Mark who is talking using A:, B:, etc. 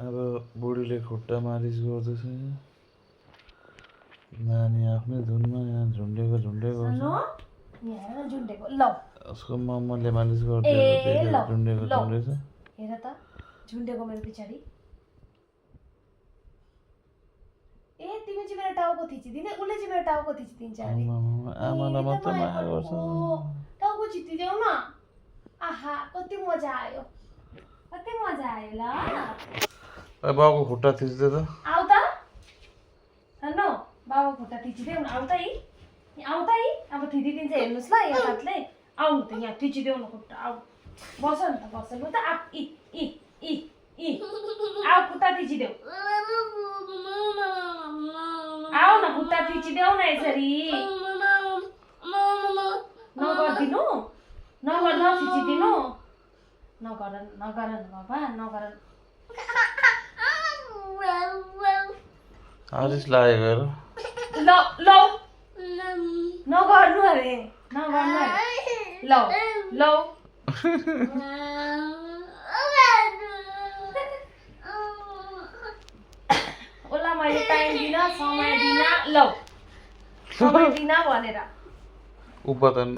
A: अब बुढीले खुट्टा मालिस गर्दैछ नानी आफ्नै धुनमा यहाँ झुन्डेको गर्छ
B: यहाँ झुन्डेको ल
A: उसको मम्मले मालिस गर्दै झुन्डेको झुन्डेछ
B: हेर त झुन्डेको मेरो पछाडि ए तिमी चाहिँ मेरो टाउको थिचिदिने उसले चाहिँ मेरो टाउको थिचिदिन्छ अरे
A: आमालाई मात्रै माया गर्छ
B: टाउको थिचिदेऊ न आहा कति मजा आयो ल
A: बाबुको खुट्टा थिच्दै त
B: आउ त हेर्नु बाबा खुट्टा थिचिदेऊ न आउ त है अब थिचिदिन्छ हेर्नुहोस् ल यहाँ हातले आउनु त यहाँ थिचिदेऊ न खुट्टा आउ बस न त बस ल त आउ खुट्टा थिचिदेऊ आउ न खुट्टा थिचिदेऊ न यसरी नगरिदिनु नथिचिदिनु नगर न बाबा नगर
A: आरिस लागेको हेर
B: ल नगर्नु अरे ल ओला मैले टाइम दिन समय दिन ल समय दिन भनेर
A: उपादन